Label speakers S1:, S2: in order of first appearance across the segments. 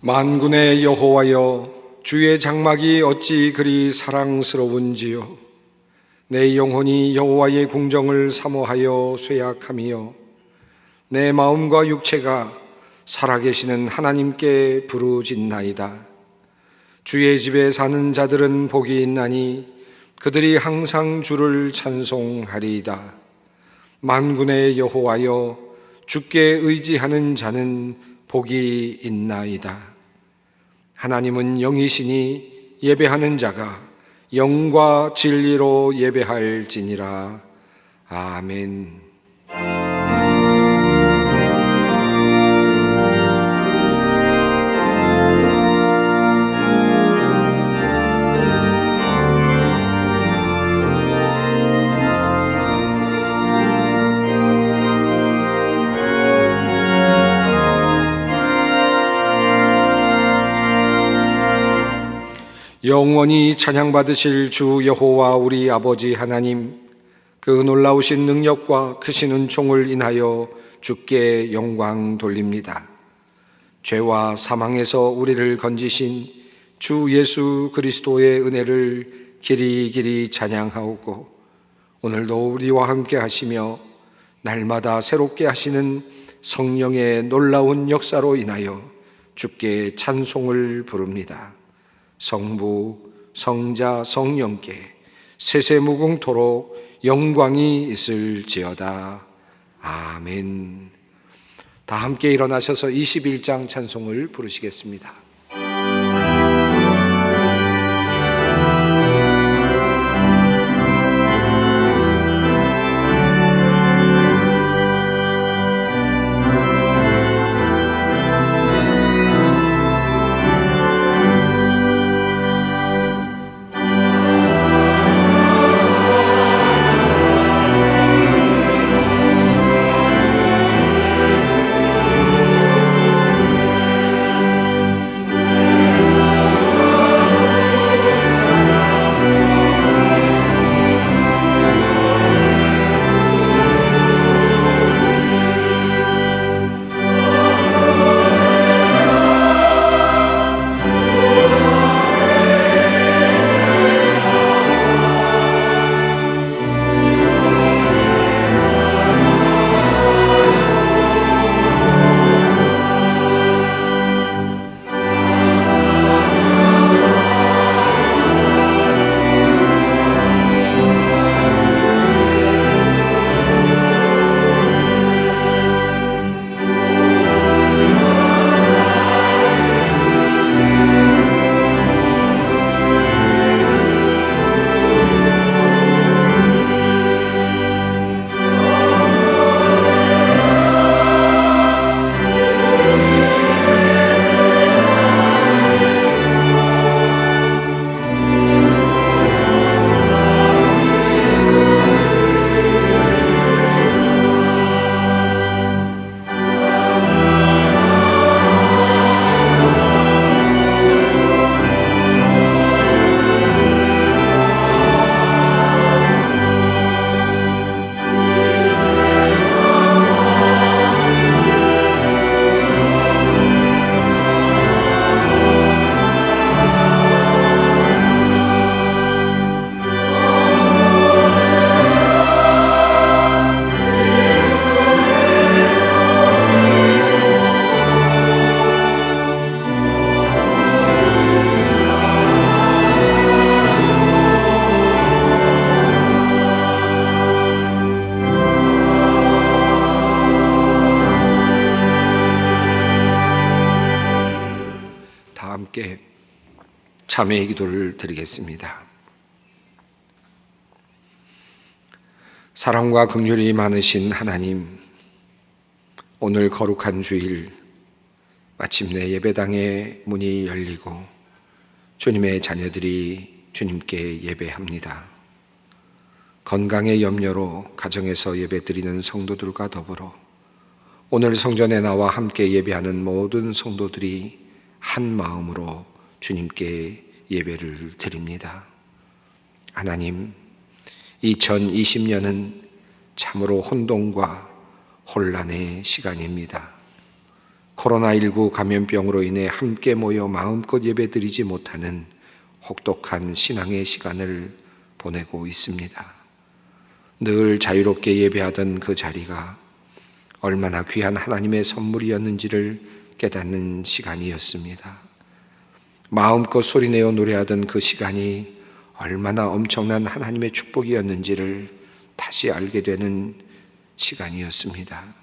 S1: 만군의 여호와여, 주의 장막이 어찌 그리 사랑스러운지요. 내 영혼이 여호와의 궁정을 사모하여 쇠약하며 내 마음과 육체가 살아계시는 하나님께 부르짖나이다. 주의 집에 사는 자들은 복이 있나니 그들이 항상 주를 찬송하리이다. 만군의 여호와여, 주께 의지하는 자는 복이 있나이다. 하나님은 영이시니 예배하는 자가 영과 진리로 예배할지니라. 아멘. 영원히 찬양받으실 주 여호와 우리 아버지 하나님, 그 놀라우신 능력과 크신 은총을 인하여 주께 영광 돌립니다. 죄와 사망에서 우리를 건지신 주 예수 그리스도의 은혜를 길이 찬양하오고, 오늘도 우리와 함께 하시며 날마다 새롭게 하시는 성령의 놀라운 역사로 인하여 주께 찬송을 부릅니다. 성부, 성자, 성령께 세세무궁토록 영광이 있을지어다. 아멘. 다 함께 일어나셔서 21장 찬송을 부르시겠습니다. 참회의 기도를 드리겠습니다. 사랑과 긍휼이 많으신 하나님, 오늘 거룩한 주일 마침내 예배당의 문이 열리고 주님의 자녀들이 주님께 예배합니다. 건강의 염려로 가정에서 예배드리는 성도들과 더불어 오늘 성전에 나와 함께 예배하는 모든 성도들이 한 마음으로 주님께 예배를 드립니다. 하나님, 2020년은 참으로 혼돈과 혼란의 시간입니다. 코로나19 감염병으로 인해 함께 모여 마음껏 예배드리지 못하는 혹독한 신앙의 시간을 보내고 있습니다. 늘 자유롭게 예배하던 그 자리가 얼마나 귀한 하나님의 선물이었는지를 깨닫는 시간이었습니다. 마음껏 소리내어 노래하던 그 시간이 얼마나 엄청난 하나님의 축복이었는지를 다시 알게 되는 시간이었습니다.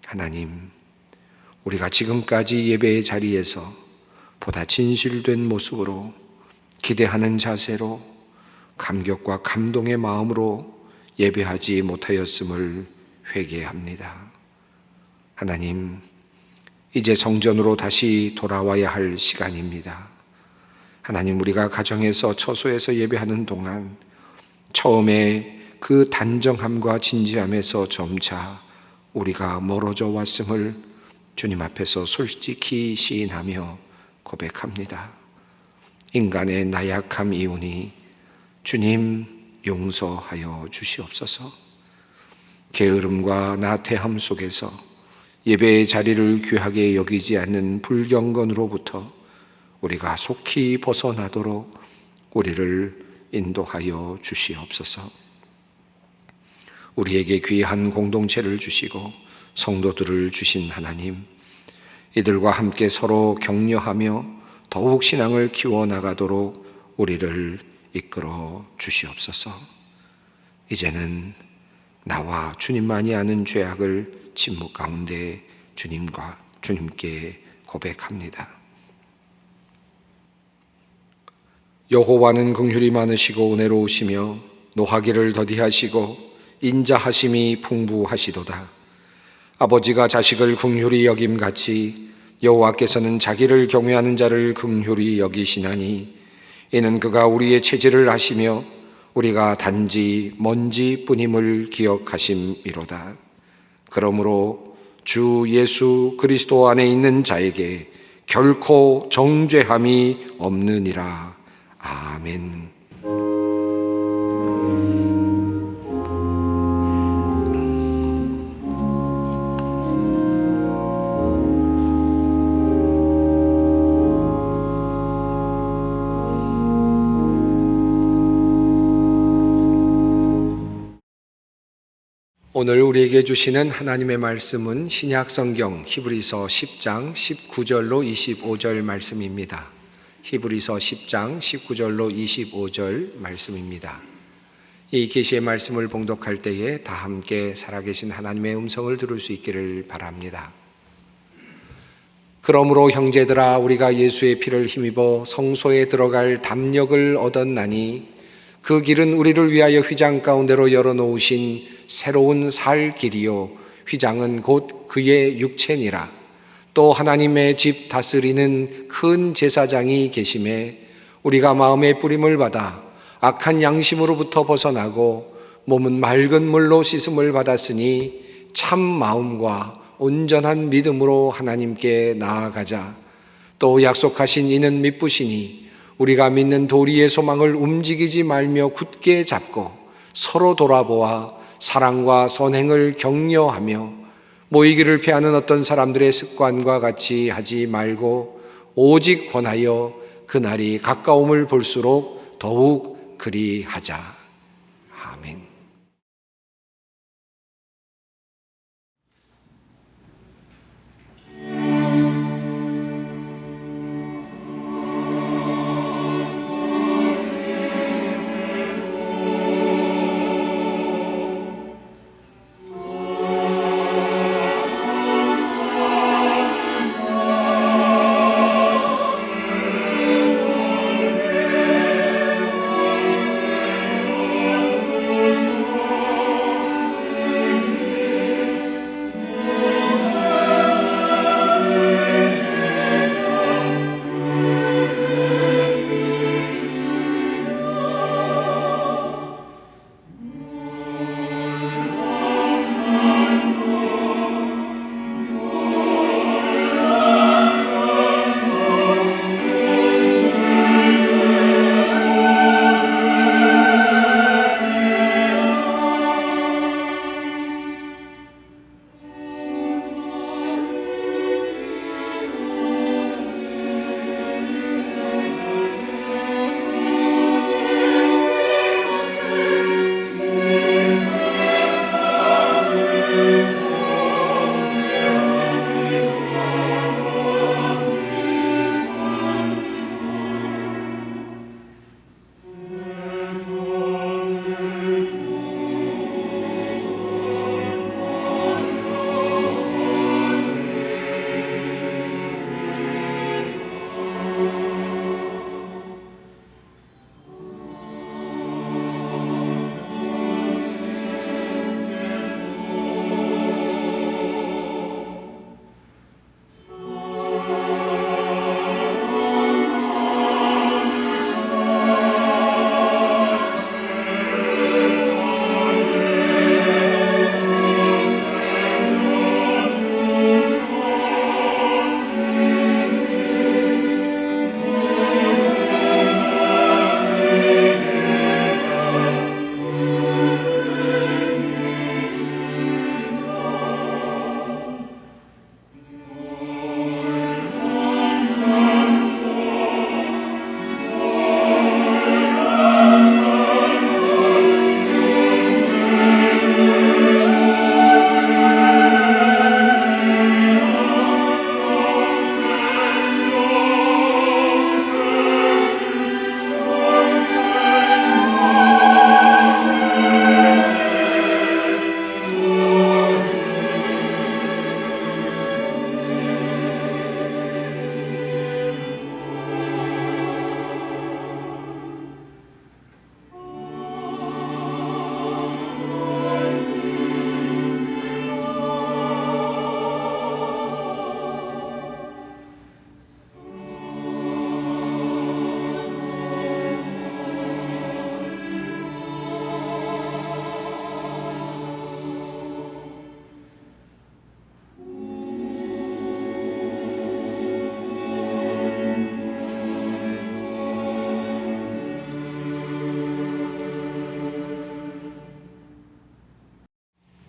S1: 하나님, 우리가 지금까지 예배의 자리에서 보다 진실된 모습으로, 기대하는 자세로, 감격과 감동의 마음으로 예배하지 못하였음을 회개합니다. 하나님, 이제 성전으로 다시 돌아와야 할 시간입니다. 하나님, 우리가 가정에서 처소에서 예배하는 동안 처음에 그 단정함과 진지함에서 점차 우리가 멀어져 왔음을 주님 앞에서 솔직히 시인하며 고백합니다. 인간의 나약함 이오니 주님 용서하여 주시옵소서. 게으름과 나태함 속에서 예배의 자리를 귀하게 여기지 않는 불경건으로부터 우리가 속히 벗어나도록 우리를 인도하여 주시옵소서. 우리에게 귀한 공동체를 주시고 성도들을 주신 하나님, 이들과 함께 서로 격려하며 더욱 신앙을 키워나가도록 우리를 이끌어 주시옵소서. 이제는 나와 주님만이 아는 죄악을 침묵 가운데 주님께 고백합니다. 여호와는 긍휼이 많으시고 은혜로우시며 노하기를 더디하시고 인자하심이 풍부하시도다. 아버지가 자식을 긍휼히 여김같이 여호와께서는 자기를 경외하는 자를 긍휼히 여기시나니 이는 그가 우리의 체질을 아시며 우리가 단지 먼지뿐임을 기억하심이로다. 그러므로 주 예수 그리스도 안에 있는 자에게 결코 정죄함이 없느니라. 아멘. 오늘 우리에게 주시는 하나님의 말씀은 신약성경 히브리서 10장 19절로 25절 말씀입니다. 히브리서 10장 19절로 25절 말씀입니다. 이 계시의 말씀을 봉독할 때에 다 함께 살아계신 하나님의 음성을 들을 수 있기를 바랍니다. 그러므로 형제들아, 우리가 예수의 피를 힘입어 성소에 들어갈 담력을 얻었나니 그 길은 우리를 위하여 휘장 가운데로 열어놓으신 새로운 살 길이요, 휘장은 곧 그의 육체니라. 또 하나님의 집 다스리는 큰 제사장이 계심에 우리가 마음의 뿌림을 받아 악한 양심으로부터 벗어나고 몸은 맑은 물로 씻음을 받았으니 참 마음과 온전한 믿음으로 하나님께 나아가자. 또 약속하신 이는 미쁘시니 우리가 믿는 도리의 소망을 움직이지 말며 굳게 잡고 서로 돌아보아 사랑과 선행을 격려하며 모이기를 피하는 어떤 사람들의 습관과 같이 하지 말고 오직 권하여 그날이 가까움을 볼수록 더욱 그리하자. 아멘.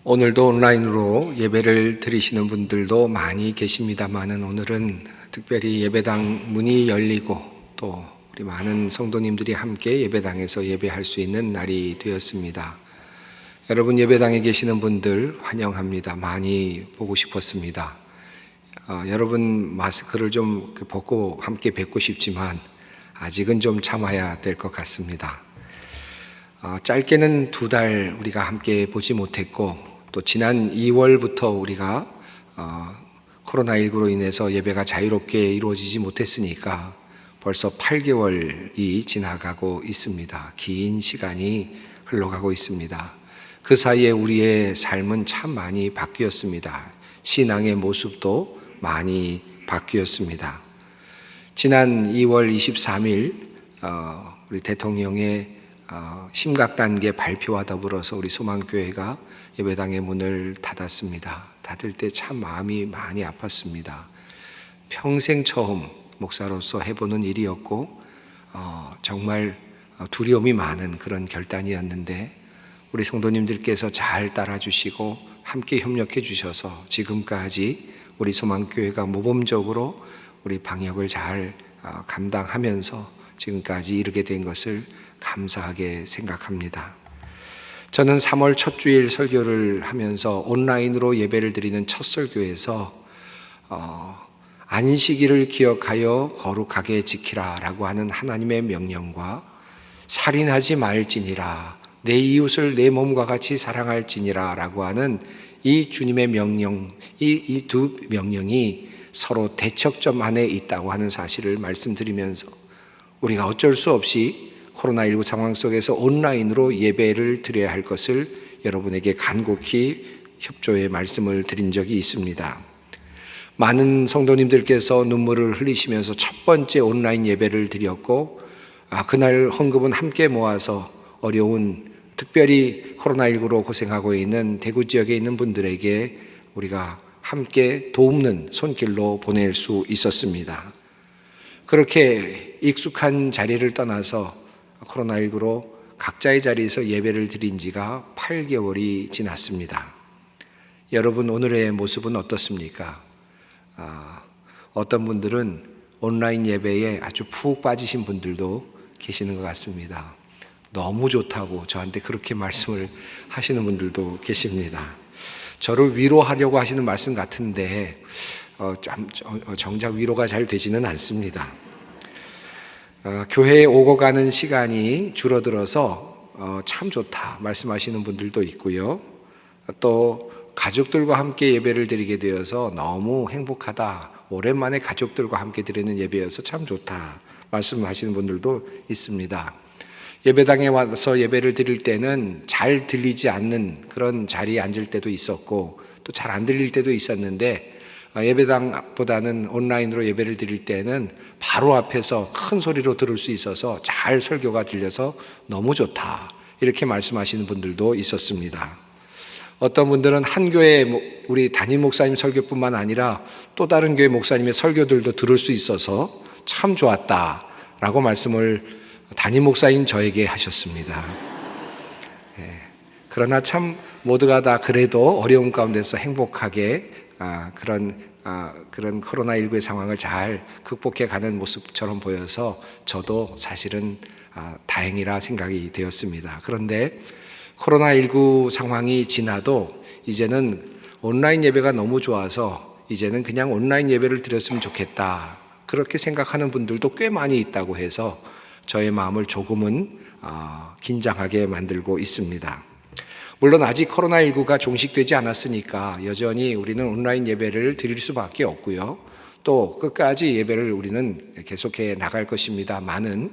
S1: 오늘도 온라인으로 예배를 드리시는 분들도 많이 계십니다만은 오늘은 특별히 예배당 문이 열리고 또 우리 많은 성도님들이 함께 예배당에서 예배할 수 있는 날이 되었습니다. 여러분 예배당에 계시는 분들 환영합니다. 많이 보고 싶었습니다. 여러분 마스크를 좀 벗고 함께 뵙고 싶지만 아직은 좀 참아야 될 것 같습니다. 짧게는 2달 우리가 함께 보지 못했고 또 지난 2월부터 우리가 코로나19로 인해서 예배가 자유롭게 이루어지지 못했으니까 벌써 8개월이 지나가고 있습니다. 긴 시간이 흘러가고 있습니다. 그 사이에 우리의 삶은 참 많이 바뀌었습니다. 신앙의 모습도 많이 바뀌었습니다. 지난 2월 23일 우리 대통령의 심각 단계 발표와 더불어서 우리 소망교회가 예배당의 문을 닫았습니다. 닫을 때 참 마음이 많이 아팠습니다. 평생 처음 목사로서 해보는 일이었고 정말 두려움이 많은 그런 결단이었는데 우리 성도님들께서 잘 따라주시고 함께 협력해 주셔서 지금까지 우리 소망교회가 모범적으로 우리 방역을 잘 감당하면서 지금까지 이르게 된 것을 감사하게 생각합니다. 저는 3월 첫 주일 설교를 하면서 온라인으로 예배를 드리는 첫 설교에서 안식일을 기억하여 거룩하게 지키라 라고 하는 하나님의 명령과 살인하지 말지니라 내 이웃을 내 몸과 같이 사랑할지니라 라고 하는 이 주님의 명령, 이 두 명령이 서로 대척점 안에 있다고 하는 사실을 말씀드리면서 우리가 어쩔 수 없이 코로나19 상황 속에서 온라인으로 예배를 드려야 할 것을 여러분에게 간곡히 협조의 말씀을 드린 적이 있습니다. 많은 성도님들께서 눈물을 흘리시면서 첫 번째 온라인 예배를 드렸고 그날 헌금은 함께 모아서 어려운 특별히 코로나19로 고생하고 있는 대구 지역에 있는 분들에게 우리가 함께 돕는 손길로 보낼 수 있었습니다. 그렇게 익숙한 자리를 떠나서 코로나19로 각자의 자리에서 예배를 드린 지가 8개월이 지났습니다. 여러분 오늘의 모습은 어떻습니까? 어떤 분들은 온라인 예배에 아주 푹 빠지신 분들도 계시는 것 같습니다. 너무 좋다고 저한테 그렇게 말씀을 하시는 분들도 계십니다. 저를 위로하려고 하시는 말씀 같은데 정작 위로가 잘 되지는 않습니다. 교회에 오고 가는 시간이 줄어들어서 참 좋다 말씀하시는 분들도 있고요. 또 가족들과 함께 예배를 드리게 되어서 너무 행복하다. 오랜만에 가족들과 함께 드리는 예배여서 참 좋다 말씀하시는 분들도 있습니다. 예배당에 와서 예배를 드릴 때는 잘 들리지 않는 그런 자리에 앉을 때도 있었고 또 잘 안 들릴 때도 있었는데 예배당보다는 온라인으로 예배를 드릴 때는 바로 앞에서 큰 소리로 들을 수 있어서 잘 설교가 들려서 너무 좋다 이렇게 말씀하시는 분들도 있었습니다. 어떤 분들은 한 교회 우리 담임 목사님 설교뿐만 아니라 또 다른 교회 목사님의 설교들도 들을 수 있어서 참 좋았다라고 말씀을 담임 목사인 저에게 하셨습니다. 그러나 참 모두가 다 그래도 어려움 가운데서 행복하게 그런 코로나19의 상황을 잘 극복해 가는 모습처럼 보여서 저도 사실은 다행이라 생각이 되었습니다. 그런데 코로나19 상황이 지나도 이제는 온라인 예배가 너무 좋아서 이제는 그냥 온라인 예배를 드렸으면 좋겠다 그렇게 생각하는 분들도 꽤 많이 있다고 해서 저의 마음을 조금은 긴장하게 만들고 있습니다. 물론 아직 코로나19가 종식되지 않았으니까 여전히 우리는 온라인 예배를 드릴 수밖에 없고요. 또 끝까지 예배를 우리는 계속해 나갈 것입니다만은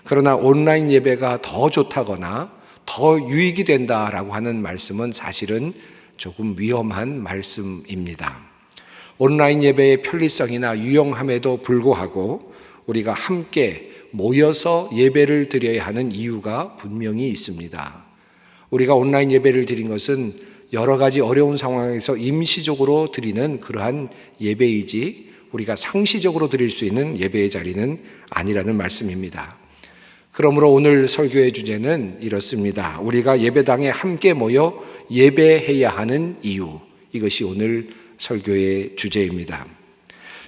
S1: 그러나 온라인 예배가 더 좋다거나 더 유익이 된다라고 하는 말씀은 사실은 조금 위험한 말씀입니다. 온라인 예배의 편리성이나 유용함에도 불구하고 우리가 함께 모여서 예배를 드려야 하는 이유가 분명히 있습니다. 우리가 온라인 예배를 드린 것은 여러 가지 어려운 상황에서 임시적으로 드리는 그러한 예배이지 우리가 상시적으로 드릴 수 있는 예배의 자리는 아니라는 말씀입니다. 그러므로 오늘 설교의 주제는 이렇습니다. 우리가 예배당에 함께 모여 예배해야 하는 이유. 이것이 오늘 설교의 주제입니다.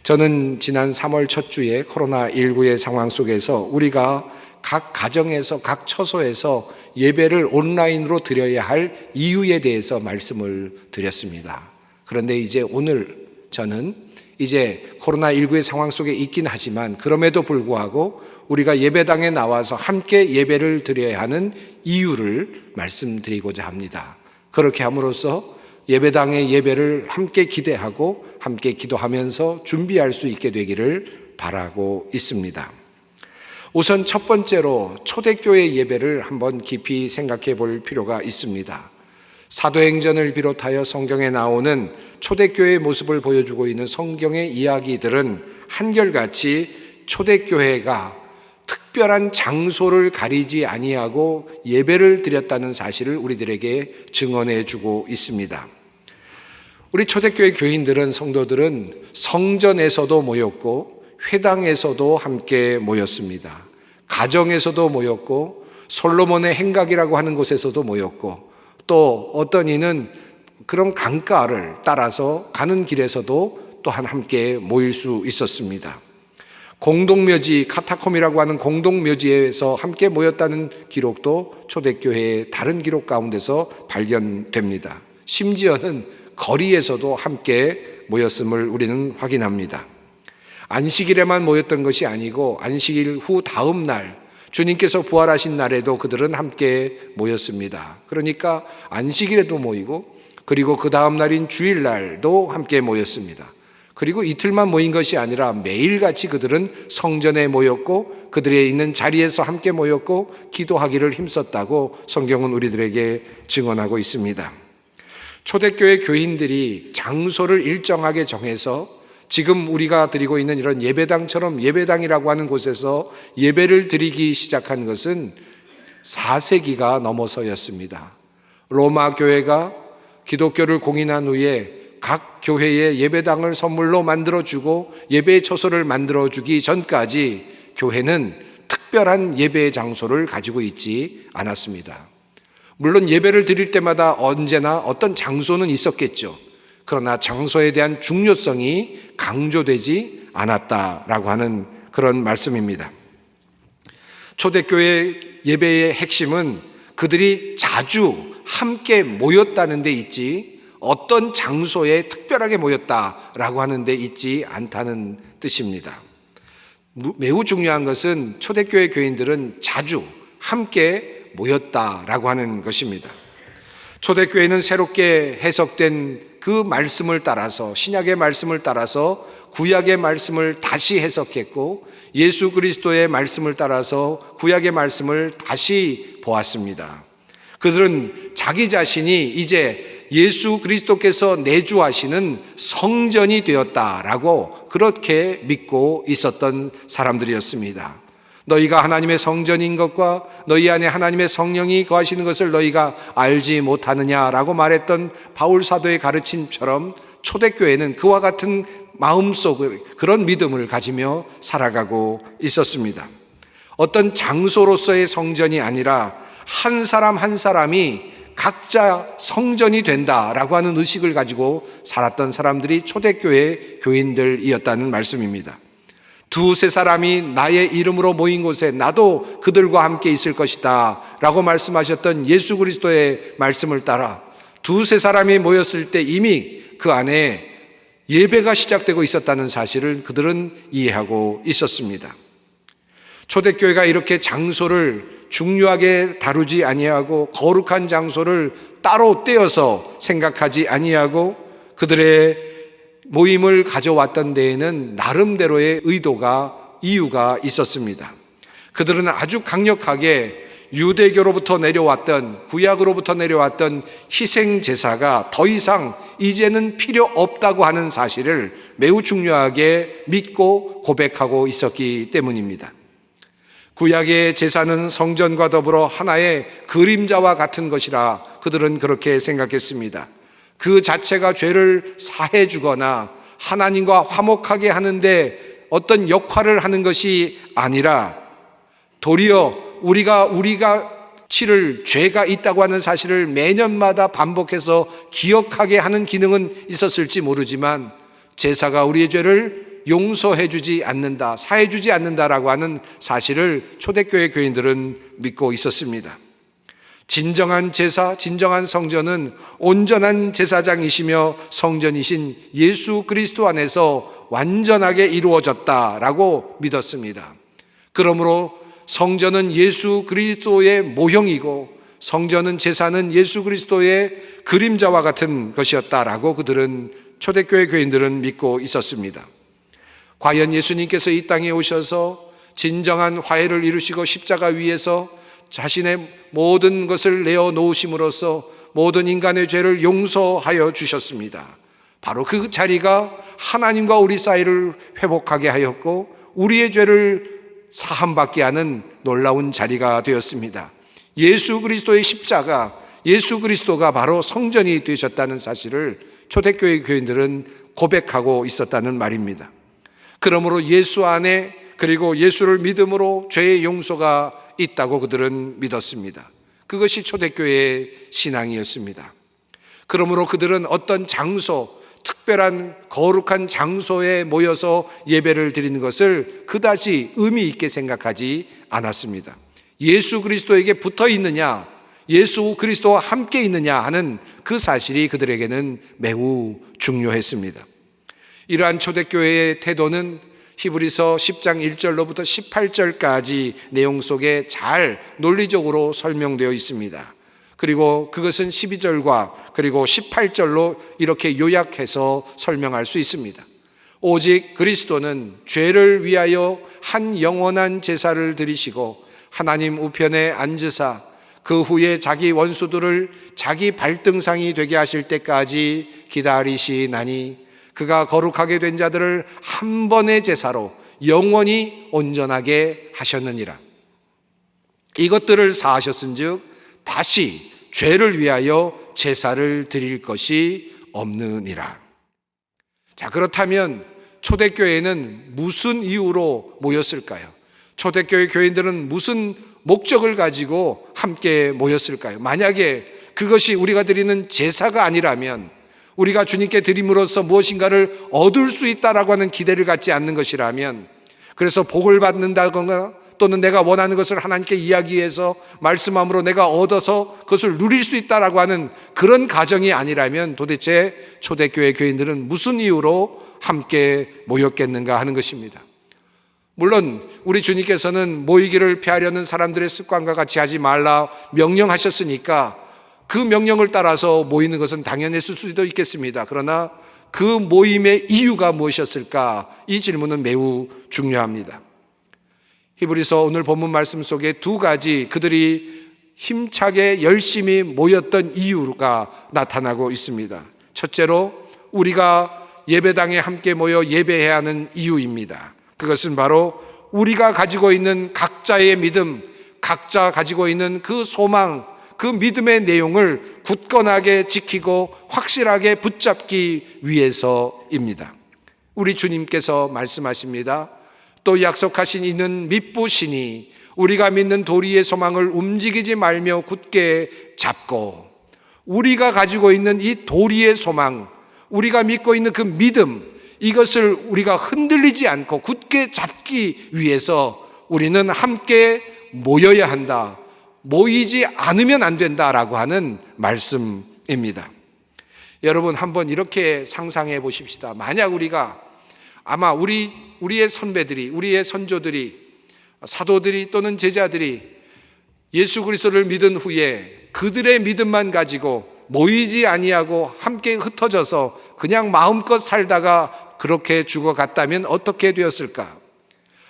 S1: 저는 지난 3월 첫 주에 코로나19의 상황 속에서 우리가 각 가정에서 각 처소에서 예배를 온라인으로 드려야 할 이유에 대해서 말씀을 드렸습니다. 그런데 이제 오늘 저는 이제 코로나19의 상황 속에 있긴 하지만 그럼에도 불구하고 우리가 예배당에 나와서 함께 예배를 드려야 하는 이유를 말씀드리고자 합니다. 그렇게 함으로써 예배당의 예배를 함께 기대하고 함께 기도하면서 준비할 수 있게 되기를 바라고 있습니다. 우선 첫 번째로 초대교회 예배를 한번 깊이 생각해 볼 필요가 있습니다. 사도행전을 비롯하여 성경에 나오는 초대교회의 모습을 보여주고 있는 성경의 이야기들은 한결같이 초대교회가 특별한 장소를 가리지 아니하고 예배를 드렸다는 사실을 우리들에게 증언해 주고 있습니다. 우리 초대교회 교인들은, 성도들은 성전에서도 모였고 회당에서도 함께 모였습니다. 가정에서도 모였고 솔로몬의 행각이라고 하는 곳에서도 모였고 또 어떤 이는 그런 강가를 따라서 가는 길에서도 또한 함께 모일 수 있었습니다. 공동묘지, 카타콤이라고 하는 공동묘지에서 함께 모였다는 기록도 초대교회의 다른 기록 가운데서 발견됩니다. 심지어는 거리에서도 함께 모였음을 우리는 확인합니다. 안식일에만 모였던 것이 아니고 안식일 후 다음 날 주님께서 부활하신 날에도 그들은 함께 모였습니다. 그러니까 안식일에도 모이고 그리고 그 다음 날인 주일날도 함께 모였습니다. 그리고 이틀만 모인 것이 아니라 매일같이 그들은 성전에 모였고 그들의 있는 자리에서 함께 모였고 기도하기를 힘썼다고 성경은 우리들에게 증언하고 있습니다. 초대교회 교인들이 장소를 일정하게 정해서 지금 우리가 드리고 있는 이런 예배당처럼 예배당이라고 하는 곳에서 예배를 드리기 시작한 것은 4세기가 넘어서였습니다. 로마 교회가 기독교를 공인한 후에 각 교회에 예배당을 선물로 만들어주고 예배의 처소를 만들어주기 전까지 교회는 특별한 예배의 장소를 가지고 있지 않았습니다. 물론 예배를 드릴 때마다 언제나 어떤 장소는 있었겠죠. 그러나 장소에 대한 중요성이 강조되지 않았다라고 하는 그런 말씀입니다. 초대교회 예배의 핵심은 그들이 자주 함께 모였다는 데 있지 어떤 장소에 특별하게 모였다라고 하는 데 있지 않다는 뜻입니다. 매우 중요한 것은 초대교회 교인들은 자주 함께 모였다라고 하는 것입니다. 초대교회는 새롭게 해석된 그 말씀을 따라서, 신약의 말씀을 따라서 구약의 말씀을 다시 해석했고 예수 그리스도의 말씀을 따라서 구약의 말씀을 다시 보았습니다. 그들은 자기 자신이 이제 예수 그리스도께서 내주하시는 성전이 되었다라고 그렇게 믿고 있었던 사람들이었습니다. 너희가 하나님의 성전인 것과 너희 안에 하나님의 성령이 거하시는 것을 너희가 알지 못하느냐라고 말했던 바울 사도의 가르침처럼 초대교회는 그와 같은 마음속을, 그런 믿음을 가지며 살아가고 있었습니다. 어떤 장소로서의 성전이 아니라 한 사람 한 사람이 각자 성전이 된다라고 하는 의식을 가지고 살았던 사람들이 초대교회 교인들이었다는 말씀입니다. 두세 사람이 나의 이름으로 모인 곳에 나도 그들과 함께 있을 것이다 라고 말씀하셨던 예수 그리스도의 말씀을 따라 두세 사람이 모였을 때 이미 그 안에 예배가 시작되고 있었다는 사실을 그들은 이해하고 있었습니다. 초대교회가 이렇게 장소를 중요하게 다루지 아니하고 거룩한 장소를 따로 떼어서 생각하지 아니하고 그들의 모임을 가져왔던 데에는 나름대로의 의도가, 이유가 있었습니다. 그들은 아주 강력하게 유대교로부터 내려왔던, 구약으로부터 내려왔던 희생제사가 더 이상 이제는 필요 없다고 하는 사실을 매우 중요하게 믿고 고백하고 있었기 때문입니다. 구약의 제사는 성전과 더불어 하나의 그림자와 같은 것이라 그들은 그렇게 생각했습니다. 그 자체가 죄를 사해 주거나 하나님과 화목하게 하는데 어떤 역할을 하는 것이 아니라 도리어 우리가 치를 죄가 있다고 하는 사실을 매년마다 반복해서 기억하게 하는 기능은 있었을지 모르지만 제사가 우리의 죄를 용서해 주지 않는다, 사해 주지 않는다라고 하는 사실을 초대교회 교인들은 믿고 있었습니다. 진정한 제사, 진정한 성전은 온전한 제사장이시며 성전이신 예수 그리스도 안에서 완전하게 이루어졌다라고 믿었습니다. 그러므로 성전은 예수 그리스도의 모형이고 성전은 제사는 예수 그리스도의 그림자와 같은 것이었다라고 그들은 초대교회 교인들은 믿고 있었습니다. 과연 예수님께서 이 땅에 오셔서 진정한 화해를 이루시고 십자가 위에서 자신의 모든 것을 내어놓으심으로써 모든 인간의 죄를 용서하여 주셨습니다. 바로 그 자리가 하나님과 우리 사이를 회복하게 하였고 우리의 죄를 사함받게 하는 놀라운 자리가 되었습니다. 예수 그리스도의 십자가, 예수 그리스도가 바로 성전이 되셨다는 사실을 초대교회 교인들은 고백하고 있었다는 말입니다. 그러므로 예수 안에 그리고 예수를 믿음으로 죄의 용서가 있다고 그들은 믿었습니다. 그것이 초대교회의 신앙이었습니다. 그러므로 그들은 어떤 장소, 특별한 거룩한 장소에 모여서 예배를 드리는 것을 그다지 의미 있게 생각하지 않았습니다. 예수 그리스도에게 붙어 있느냐, 예수 그리스도와 함께 있느냐 하는 그 사실이 그들에게는 매우 중요했습니다. 이러한 초대교회의 태도는 히브리서 10장 1절로부터 18절까지 내용 속에 잘 논리적으로 설명되어 있습니다. 그리고 그것은 12절과 그리고 18절로 이렇게 요약해서 설명할 수 있습니다. 오직 그리스도는 죄를 위하여 한 영원한 제사를 드리시고 하나님 우편에 앉으사 그 후에 자기 원수들을 자기 발등상이 되게 하실 때까지 기다리시나니 그가 거룩하게 된 자들을 한 번의 제사로 영원히 온전하게 하셨느니라. 이것들을 사하셨은즉 다시 죄를 위하여 제사를 드릴 것이 없느니라. 자, 그렇다면 초대교회는 무슨 이유로 모였을까요? 초대교회 교인들은 무슨 목적을 가지고 함께 모였을까요? 만약에 그것이 우리가 드리는 제사가 아니라면, 우리가 주님께 드림으로써 무엇인가를 얻을 수 있다라고 하는 기대를 갖지 않는 것이라면, 그래서 복을 받는다거나 또는 내가 원하는 것을 하나님께 이야기해서 말씀함으로 내가 얻어서 그것을 누릴 수 있다라고 하는 그런 가정이 아니라면 도대체 초대교회 교인들은 무슨 이유로 함께 모였겠는가 하는 것입니다. 물론 우리 주님께서는 모이기를 피하려는 사람들의 습관과 같이 하지 말라 명령하셨으니까 그 명령을 따라서 모이는 것은 당연했을 수도 있겠습니다. 그러나 그 모임의 이유가 무엇이었을까? 이 질문은 매우 중요합니다. 히브리서 오늘 본문 말씀 속에 두 가지 그들이 힘차게 열심히 모였던 이유가 나타나고 있습니다. 첫째로 우리가 예배당에 함께 모여 예배해야 하는 이유입니다. 그것은 바로 우리가 가지고 있는 각자의 믿음, 각자 가지고 있는 그 소망, 그 믿음의 내용을 굳건하게 지키고 확실하게 붙잡기 위해서입니다. 우리 주님께서 말씀하십니다. 또 약속하신 이는 미쁘시니 우리가 믿는 도리의 소망을 움직이지 말며 굳게 잡고, 우리가 가지고 있는 이 도리의 소망, 우리가 믿고 있는 그 믿음, 이것을 우리가 흔들리지 않고 굳게 잡기 위해서 우리는 함께 모여야 한다, 모이지 않으면 안 된다라고 하는 말씀입니다. 여러분, 한번 이렇게 상상해 보십시다. 만약 우리가, 아마 우리의 선배들이, 우리의 선조들이, 사도들이 또는 제자들이 예수 그리스도를 믿은 후에 그들의 믿음만 가지고 모이지 아니하고 함께 흩어져서 그냥 마음껏 살다가 그렇게 죽어갔다면 어떻게 되었을까?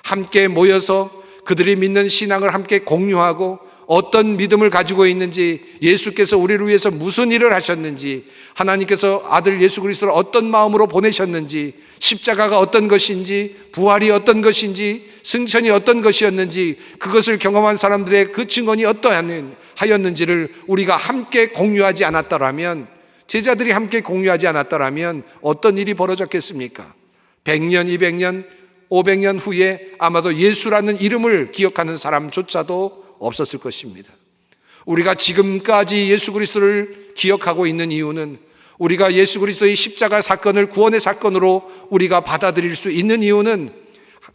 S1: 함께 모여서 그들이 믿는 신앙을 함께 공유하고 어떤 믿음을 가지고 있는지, 예수께서 우리를 위해서 무슨 일을 하셨는지, 하나님께서 아들 예수 그리스도를 어떤 마음으로 보내셨는지, 십자가가 어떤 것인지, 부활이 어떤 것인지, 승천이 어떤 것이었는지, 그것을 경험한 사람들의 그 증언이 어떠하였는지를 우리가 함께 공유하지 않았더라면, 제자들이 함께 공유하지 않았더라면 어떤 일이 벌어졌겠습니까? 100년, 200년, 500년 후에 아마도 예수라는 이름을 기억하는 사람조차도 없었을 것입니다. 우리가 지금까지 예수 그리스도를 기억하고 있는 이유는, 우리가 예수 그리스도의 십자가 사건을 구원의 사건으로 우리가 받아들일 수 있는 이유는,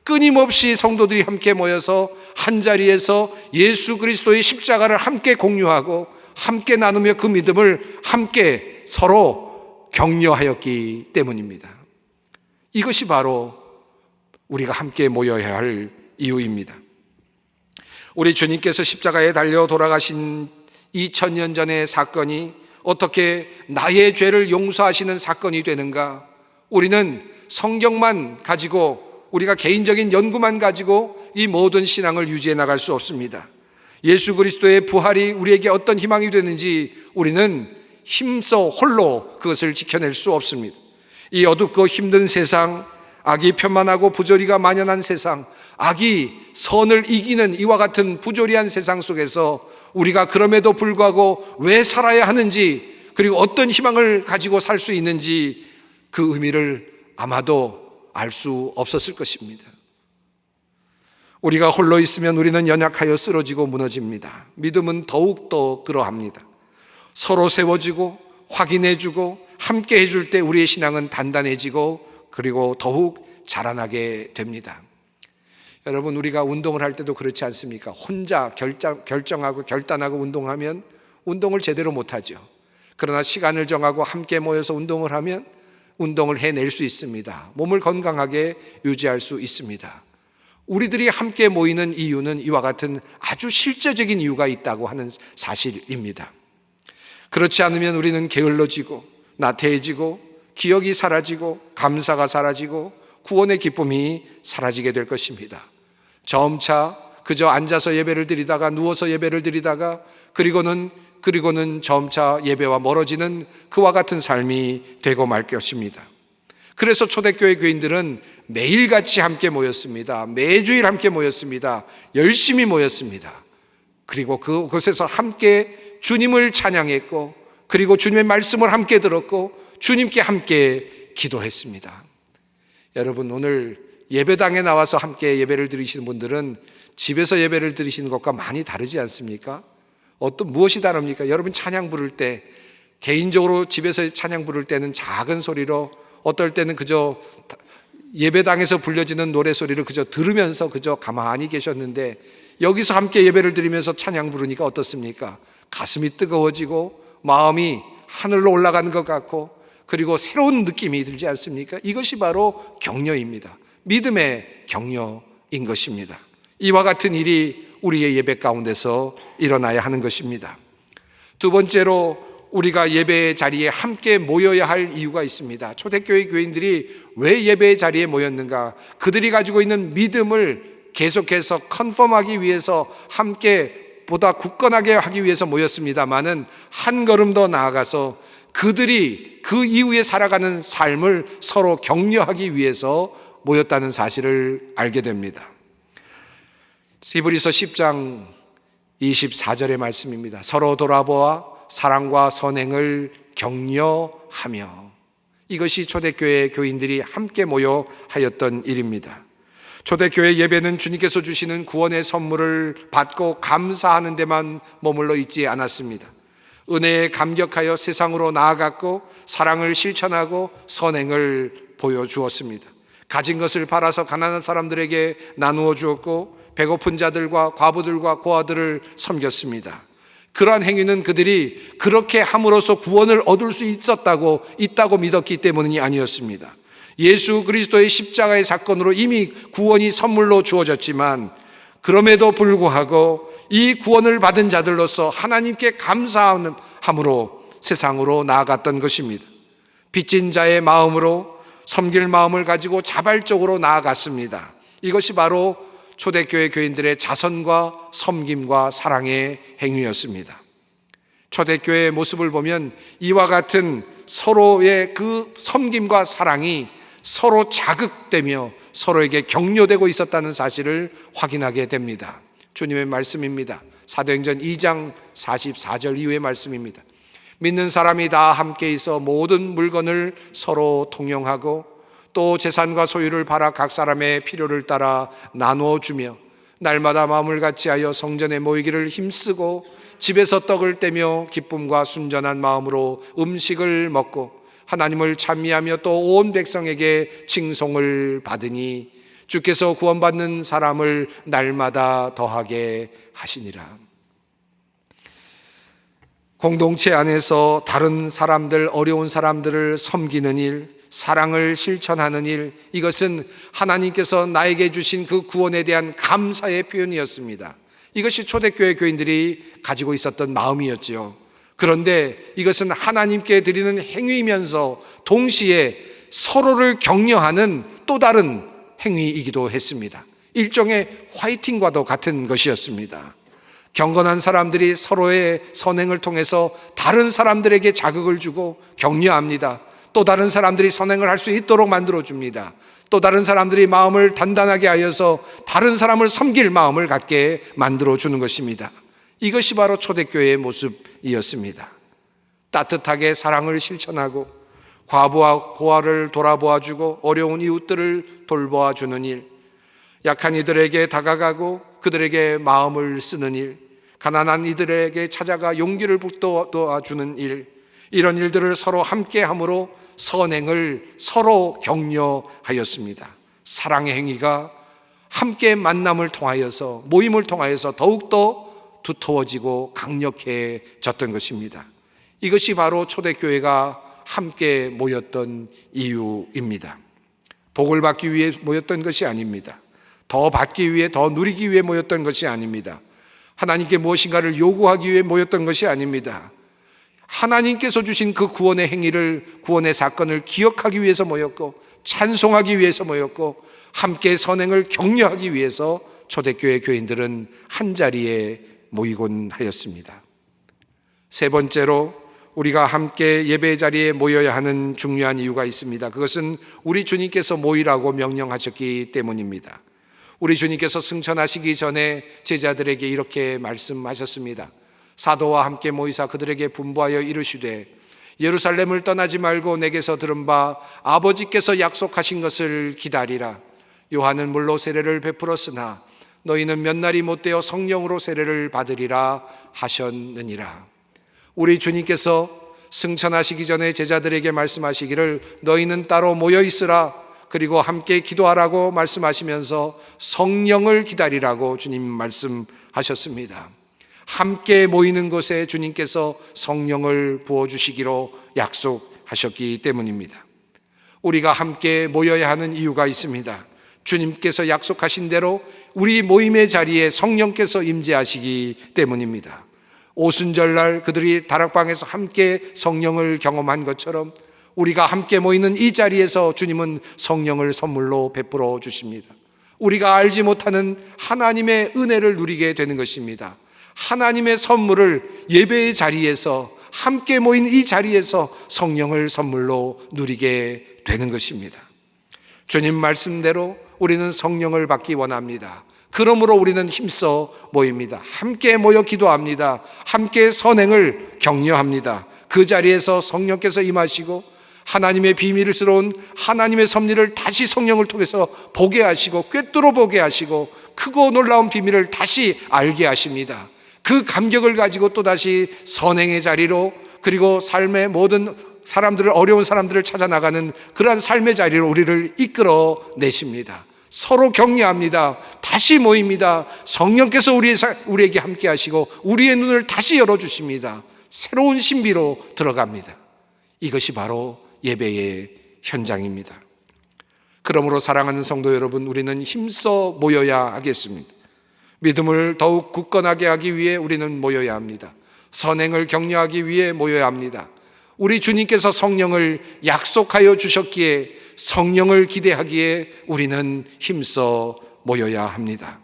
S1: 끊임없이 성도들이 함께 모여서 한자리에서 예수 그리스도의 십자가를 함께 공유하고 함께 나누며 그 믿음을 함께 서로 격려하였기 때문입니다. 이것이 바로 우리가 함께 모여야 할 이유입니다. 우리 주님께서 십자가에 달려 돌아가신 2000년 전의 사건이 어떻게 나의 죄를 용서하시는 사건이 되는가? 우리는 성경만 가지고, 우리가 개인적인 연구만 가지고 이 모든 신앙을 유지해 나갈 수 없습니다. 예수 그리스도의 부활이 우리에게 어떤 희망이 되는지 우리는 힘써 홀로 그것을 지켜낼 수 없습니다. 이 어둡고 힘든 세상, 악이 편만하고 부조리가 만연한 세상, 악이 선을 이기는 이와 같은 부조리한 세상 속에서 우리가 그럼에도 불구하고 왜 살아야 하는지, 그리고 어떤 희망을 가지고 살 수 있는지 그 의미를 아마도 알 수 없었을 것입니다. 우리가 홀로 있으면 우리는 연약하여 쓰러지고 무너집니다. 믿음은 더욱더 그러합니다. 서로 세워주고 확인해주고 함께 해줄 때 우리의 신앙은 단단해지고 그리고 더욱 자라나게 됩니다. 여러분, 우리가 운동을 할 때도 그렇지 않습니까? 혼자 결정하고 결단하고 운동하면 운동을 제대로 못하죠. 그러나 시간을 정하고 함께 모여서 운동을 하면 운동을 해낼 수 있습니다. 몸을 건강하게 유지할 수 있습니다. 우리들이 함께 모이는 이유는 이와 같은 아주 실제적인 이유가 있다고 하는 사실입니다. 그렇지 않으면 우리는 게을러지고 나태해지고 기억이 사라지고 감사가 사라지고 구원의 기쁨이 사라지게 될 것입니다. 점차 그저 앉아서 예배를 드리다가 누워서 예배를 드리다가 그리고는 점차 예배와 멀어지는 그와 같은 삶이 되고 말 것입니다. 그래서 초대교회 교인들은 매일같이 함께 모였습니다. 매주일 함께 모였습니다. 열심히 모였습니다. 그리고 그곳에서 함께 주님을 찬양했고, 그리고 주님의 말씀을 함께 들었고, 주님께 함께 기도했습니다. 여러분, 오늘 예배당에 나와서 함께 예배를 드리시는 분들은 집에서 예배를 드리시는 것과 많이 다르지 않습니까? 무엇이 다릅니까? 여러분, 찬양 부를 때, 개인적으로 집에서 찬양 부를 때는 작은 소리로, 어떨 때는 그저 예배당에서 불려지는 노래 소리를 그저 들으면서 그저 가만히 계셨는데, 여기서 함께 예배를 드리면서 찬양 부르니까 어떻습니까? 가슴이 뜨거워지고 마음이 하늘로 올라가는 것 같고, 그리고 새로운 느낌이 들지 않습니까? 이것이 바로 격려입니다. 믿음의 격려인 것입니다. 이와 같은 일이 우리의 예배 가운데서 일어나야 하는 것입니다. 두 번째로, 우리가 예배의 자리에 함께 모여야 할 이유가 있습니다. 초대교회 교인들이 왜 예배의 자리에 모였는가? 그들이 가지고 있는 믿음을 계속해서 컨펌하기 위해서, 함께 보다 굳건하게 하기 위해서 모였습니다마는 한 걸음 더 나아가서 그들이 그 이후에 살아가는 삶을 서로 격려하기 위해서 모였다는 사실을 알게 됩니다. 히브리서 10장 24절의 말씀입니다. 서로 돌아보아 사랑과 선행을 격려하며. 이것이 초대교회 교인들이 함께 모여 하였던 일입니다. 초대교회 예배는 주님께서 주시는 구원의 선물을 받고 감사하는 데만 머물러 있지 않았습니다. 은혜에 감격하여 세상으로 나아갔고 사랑을 실천하고 선행을 보여주었습니다. 가진 것을 팔아서 가난한 사람들에게 나누어 주었고 배고픈 자들과 과부들과 고아들을 섬겼습니다. 그러한 행위는 그들이 그렇게 함으로써 구원을 얻을 수 있다고 믿었기 때문이 아니었습니다. 예수 그리스도의 십자가의 사건으로 이미 구원이 선물로 주어졌지만, 그럼에도 불구하고 이 구원을 받은 자들로서 하나님께 감사함으로 세상으로 나아갔던 것입니다. 빚진 자의 마음으로 섬길 마음을 가지고 자발적으로 나아갔습니다. 이것이 바로 초대교회 교인들의 자선과 섬김과 사랑의 행위였습니다. 초대교회의 모습을 보면 이와 같은 서로의 그 섬김과 사랑이 서로 자극되며 서로에게 격려되고 있었다는 사실을 확인하게 됩니다. 주님의 말씀입니다. 사도행전 2장 44절 이후의 말씀입니다. 믿는 사람이 다 함께 있어 모든 물건을 서로 통용하고 또 재산과 소유를 팔아 각 사람의 필요를 따라 나누어 주며 날마다 마음을 같이하여 성전에 모이기를 힘쓰고 집에서 떡을 떼며 기쁨과 순전한 마음으로 음식을 먹고 하나님을 찬미하며 또 온 백성에게 칭송을 받으니 주께서 구원받는 사람을 날마다 더하게 하시니라. 공동체 안에서 다른 사람들, 어려운 사람들을 섬기는 일, 사랑을 실천하는 일, 이것은 하나님께서 나에게 주신 그 구원에 대한 감사의 표현이었습니다. 이것이 초대교회 교인들이 가지고 있었던 마음이었지요. 그런데 이것은 하나님께 드리는 행위이면서 동시에 서로를 격려하는 또 다른 행위이기도 했습니다. 일종의 화이팅과도 같은 것이었습니다. 경건한 사람들이 서로의 선행을 통해서 다른 사람들에게 자극을 주고 격려합니다. 또 다른 사람들이 선행을 할 수 있도록 만들어줍니다. 또 다른 사람들이 마음을 단단하게 하여서 다른 사람을 섬길 마음을 갖게 만들어주는 것입니다. 이것이 바로 초대교회의 모습이었습니다. 따뜻하게 사랑을 실천하고 과부와 고아를 돌아보아주고 어려운 이웃들을 돌보아주는 일, 약한 이들에게 다가가고 그들에게 마음을 쓰는 일, 가난한 이들에게 찾아가 용기를 북돋아주는 일, 이런 일들을 서로 함께함으로 선행을 서로 격려하였습니다. 사랑의 행위가 함께 만남을 통하여서, 모임을 통하여서 더욱더 두터워지고 강력해졌던 것입니다. 이것이 바로 초대교회가 함께 모였던 이유입니다. 복을 받기 위해 모였던 것이 아닙니다. 더 받기 위해, 더 누리기 위해 모였던 것이 아닙니다. 하나님께 무엇인가를 요구하기 위해 모였던 것이 아닙니다. 하나님께서 주신 그 구원의 행위를, 구원의 사건을 기억하기 위해서 모였고, 찬송하기 위해서 모였고, 함께 선행을 격려하기 위해서 초대교회 교인들은 한자리에 모이곤 하였습니다. 세 번째로 우리가 함께 예배 자리에 모여야 하는 중요한 이유가 있습니다. 그것은 우리 주님께서 모이라고 명령하셨기 때문입니다. 우리 주님께서 승천하시기 전에 제자들에게 이렇게 말씀하셨습니다. 사도와 함께 모이사 그들에게 분부하여 이르시되 예루살렘을 떠나지 말고 내게서 들은 바 아버지께서 약속하신 것을 기다리라. 요한은 물로 세례를 베풀었으나 너희는 몇 날이 못되어 성령으로 세례를 받으리라 하셨느니라. 우리 주님께서 승천하시기 전에 제자들에게 말씀하시기를 너희는 따로 모여 있으라, 그리고 함께 기도하라고 말씀하시면서 성령을 기다리라고 주님 말씀하셨습니다. 함께 모이는 곳에 주님께서 성령을 부어주시기로 약속하셨기 때문입니다. 우리가 함께 모여야 하는 이유가 있습니다. 주님께서 약속하신 대로 우리 모임의 자리에 성령께서 임재하시기 때문입니다. 오순절날 그들이 다락방에서 함께 성령을 경험한 것처럼 우리가 함께 모이는 이 자리에서 주님은 성령을 선물로 베풀어 주십니다. 우리가 알지 못하는 하나님의 은혜를 누리게 되는 것입니다. 하나님의 선물을 예배의 자리에서, 함께 모인 이 자리에서 성령을 선물로 누리게 되는 것입니다. 주님 말씀대로 우리는 성령을 받기 원합니다. 그러므로 우리는 힘써 모입니다. 함께 모여 기도합니다. 함께 선행을 격려합니다. 그 자리에서 성령께서 임하시고 하나님의 비밀스러운 하나님의 섭리를 다시 성령을 통해서 보게 하시고 꿰뚫어 보게 하시고 크고 놀라운 비밀을 다시 알게 하십니다. 그 감격을 가지고 또다시 선행의 자리로, 그리고 삶의 모든 사람들을, 어려운 사람들을 찾아 나가는 그러한 삶의 자리로 우리를 이끌어 내십니다. 서로 격려합니다. 다시 모입니다. 성령께서 우리에게 함께 하시고 우리의 눈을 다시 열어주십니다. 새로운 신비로 들어갑니다. 이것이 바로 예배의 현장입니다. 그러므로 사랑하는 성도 여러분, 우리는 힘써 모여야 하겠습니다. 믿음을 더욱 굳건하게 하기 위해 우리는 모여야 합니다. 선행을 격려하기 위해 모여야 합니다. 우리 주님께서 성령을 약속하여 주셨기에 성령을 기대하기에 우리는 힘써 모여야 합니다.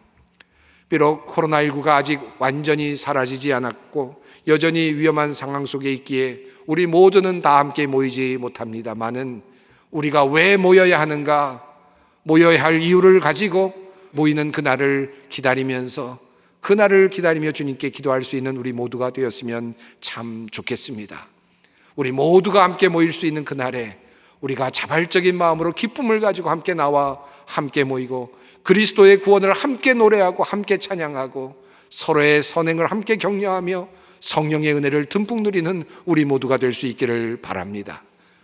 S1: 비록 코로나19가 아직 완전히 사라지지 않았고 여전히 위험한 상황 속에 있기에 우리 모두는 다 함께 모이지 못합니다만은 우리가 왜 모여야 하는가, 모여야 할 이유를 가지고 모이는 그날을 기다리면서, 그날을 기다리며 주님께 기도할 수 있는 우리 모두가 되었으면 참 좋겠습니다. 우리 모두가 함께 모일 수 있는 그날에 우리가 자발적인 마음으로 기쁨을 가지고 함께 나와 함께 모이고 그리스도의 구원을 함께 노래하고 함께 찬양하고 서로의 선행을 함께 격려하며 성령의 은혜를 듬뿍 누리는 우리 모두가 될 수 있기를 바랍니다.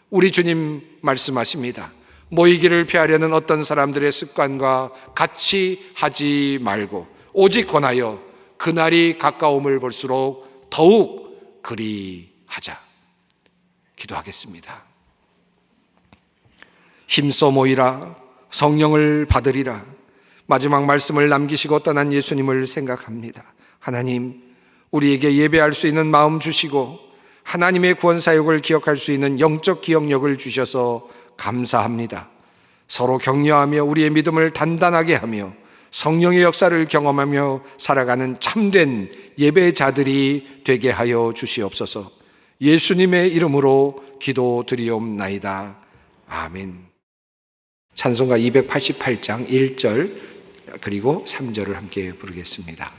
S1: 우리 주님 말씀하십니다. 모이기를 피하려는 어떤 사람들의 습관과 같이 하지 말고 오직 권하여 그날이 가까움을 볼수록 더욱 그리하자. 기도하겠습니다. 힘써 모이라, 성령을 받으리라. 마지막 말씀을 남기시고 떠난 예수님을 생각합니다. 하나님, 우리에게 예배할 수 있는 마음 주시고 하나님의 구원 사역을 기억할 수 있는 영적 기억력을 주셔서 감사합니다. 서로 격려하며 우리의 믿음을 단단하게 하며 성령의 역사를 경험하며 살아가는 참된 예배자들이 되게 하여 주시옵소서. 예수님의 이름으로 기도드리옵나이다. 아멘. 찬송가 288장 1절 그리고 3절을 함께 부르겠습니다.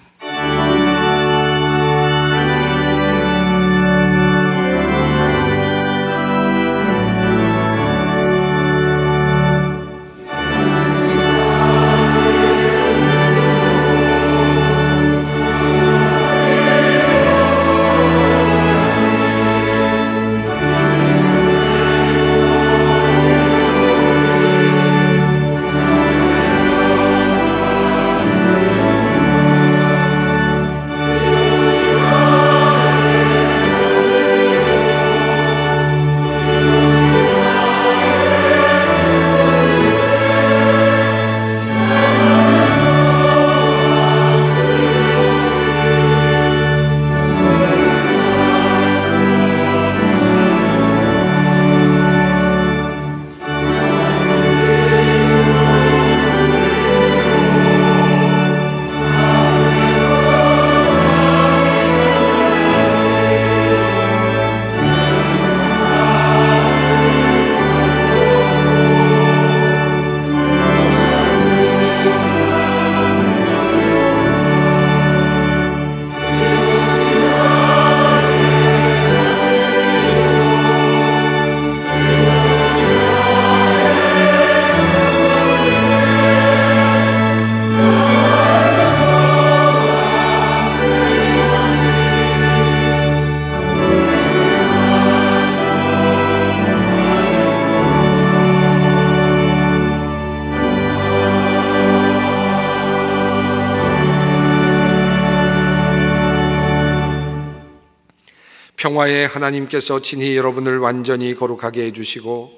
S1: 평화의 하나님께서 친히 여러분을 완전히 거룩하게 해주시고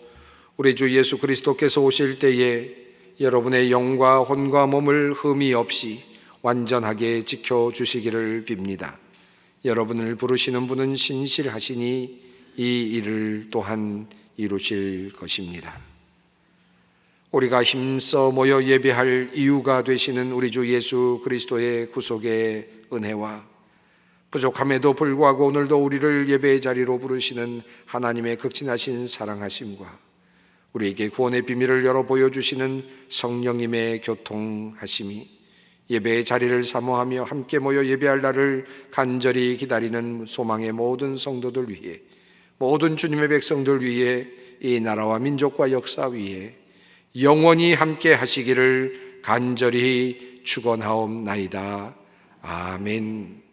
S1: 우리 주 예수 그리스도께서 오실 때에 여러분의 영과 혼과 몸을 흠이 없이 완전하게 지켜주시기를 빕니다. 여러분을 부르시는 분은 신실하시니 이 일을 또한 이루실 것입니다. 우리가 힘써 모여 예배할 이유가 되시는 우리 주 예수 그리스도의 구속의 은혜와 부족함에도 불구하고 오늘도 우리를 예배의 자리로 부르시는 하나님의 극진하신 사랑하심과 우리에게 구원의 비밀을 열어 보여주시는 성령님의 교통하심이 예배의 자리를 사모하며 함께 모여 예배할 날을 간절히 기다리는 소망의 모든 성도들 위해, 모든 주님의 백성들 위해, 이 나라와 민족과 역사 위에 영원히 함께 하시기를 간절히 축원하옵나이다. 아멘.